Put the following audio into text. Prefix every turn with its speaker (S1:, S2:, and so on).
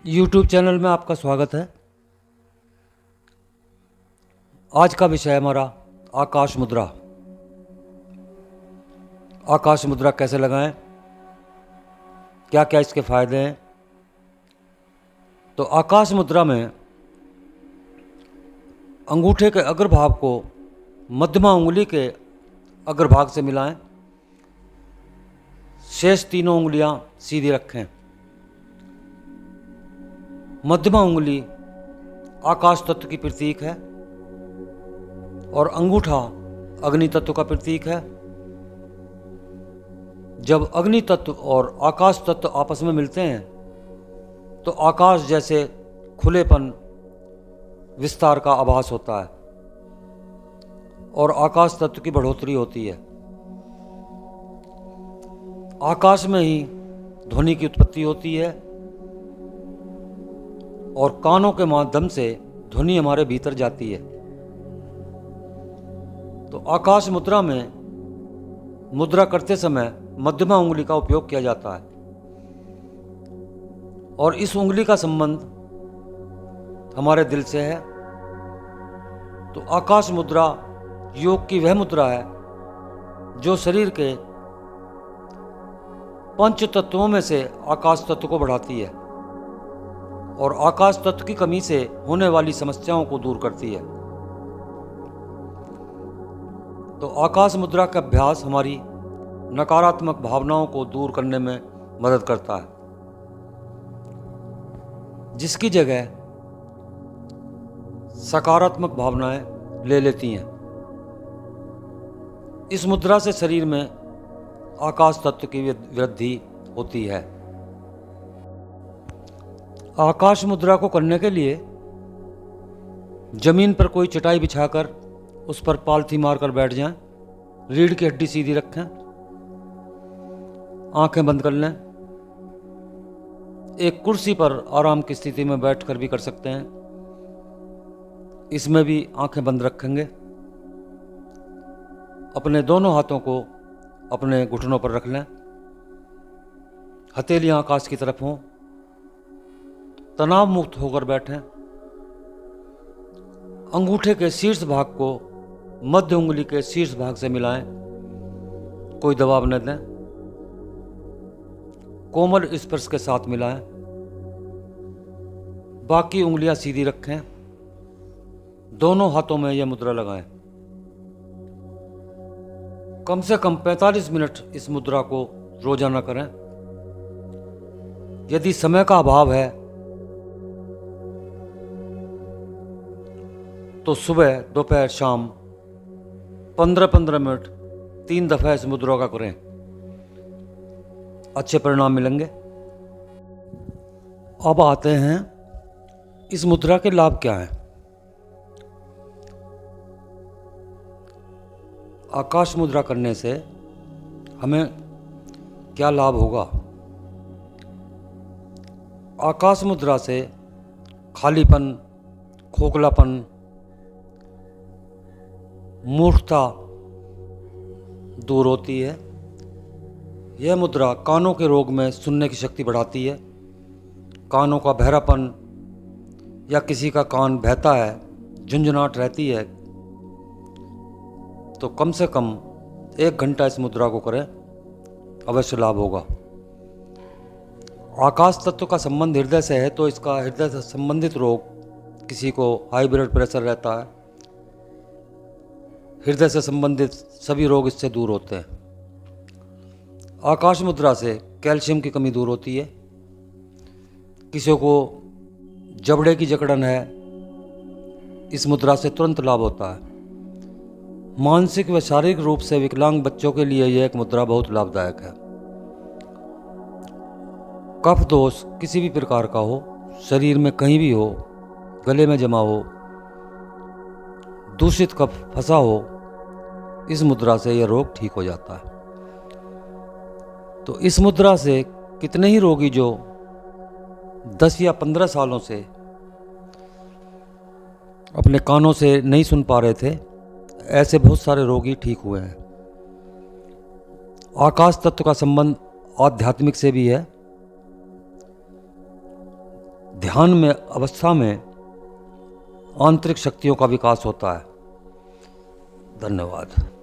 S1: YouTube channel में आपका स्वागत है। आज का विषय है हमारा आकाश मुद्रा। आकाश मुद्रा कैसे लगाएं, क्या क्या इसके फायदे हैं। तो आकाश मुद्रा में अंगूठे के अग्रभाग को मध्यमा उंगली के अग्रभाग से मिलाएं, शेष तीनों उंगलियां सीधी रखें। मध्यमा उंगली आकाश तत्व की प्रतीक है और अंगूठा अग्नि तत्व का प्रतीक है। जब अग्नि तत्व और आकाश तत्व आपस में मिलते हैं तो आकाश जैसे खुलेपन, विस्तार का आभास होता है और आकाश तत्व की बढ़ोतरी होती है। आकाश में ही ध्वनि की उत्पत्ति होती है और कानों के माध्यम से ध्वनि हमारे भीतर जाती है। तो आकाश मुद्रा में मुद्रा करते समय मध्यमा उंगली का उपयोग किया जाता है और इस उंगली का संबंध हमारे दिल से है। तो आकाश मुद्रा योग की वह मुद्रा है जो शरीर के पंच तत्वों में से आकाश तत्व को बढ़ाती है और आकाश तत्व की कमी से होने वाली समस्याओं को दूर करती है। तो आकाश मुद्रा का अभ्यास हमारी नकारात्मक भावनाओं को दूर करने में मदद करता है, जिसकी जगह सकारात्मक भावनाएं ले लेती हैं। इस मुद्रा से शरीर में आकाश तत्व की वृद्धि होती है। आकाश मुद्रा को करने के लिए जमीन पर कोई चटाई बिछाकर उस पर पालथी मारकर बैठ जाएं, रीढ़ की हड्डी सीधी रखें, आंखें बंद कर लें। एक कुर्सी पर आराम की स्थिति में बैठकर भी कर सकते हैं, इसमें भी आंखें बंद रखेंगे। अपने दोनों हाथों को अपने घुटनों पर रख लें, हथेलियां आकाश की तरफ हों, तनाव मुक्त होकर बैठें। अंगूठे के शीर्ष भाग को मध्य उंगली के शीर्ष भाग से मिलाएं, कोई दबाव न दें, कोमल स्पर्श के साथ मिलाएं। बाकी उंगलियां सीधी रखें, दोनों हाथों में यह मुद्रा लगाएं। कम से कम 45 मिनट इस मुद्रा को रोजाना करें। यदि समय का अभाव है तो सुबह, दोपहर, शाम 15-15 मिनट 3 दफा इस मुद्रा का करें, अच्छे परिणाम मिलेंगे। अब आते हैं इस मुद्रा के लाभ क्या हैं। आकाश मुद्रा करने से हमें क्या लाभ होगा। आकाश मुद्रा से खालीपन, खोखलापन, मूर्खता दूर होती है। यह मुद्रा कानों के रोग में सुनने की शक्ति बढ़ाती है। कानों का बहरापन या किसी का कान बहता है, झुंझुनाहट रहती है, तो कम से कम 1 घंटा इस मुद्रा को करें, अवश्य लाभ होगा। आकाश तत्व का संबंध हृदय से है, तो इसका हृदय से संबंधित रोग, किसी को हाई ब्लड प्रेशर रहता है, हृदय से संबंधित सभी रोग इससे दूर होते हैं। आकाश मुद्रा से कैल्शियम की कमी दूर होती है। किसी को जबड़े की जकड़न है, इस मुद्रा से तुरंत लाभ होता है। मानसिक व शारीरिक रूप से विकलांग बच्चों के लिए यह एक मुद्रा बहुत लाभदायक है। कफ दोष किसी भी प्रकार का हो, शरीर में कहीं भी हो, गले में जमा हो, दूषित कफ फंसा हो, इस मुद्रा से यह रोग ठीक हो जाता है। तो इस मुद्रा से कितने ही रोगी जो 10 या 15 सालों से अपने कानों से नहीं सुन पा रहे थे, ऐसे बहुत सारे रोगी ठीक हुए हैं। आकाश तत्व का संबंध आध्यात्मिक से भी है। ध्यान में अवस्था में आंतरिक शक्तियों का विकास होता है। धन्यवाद।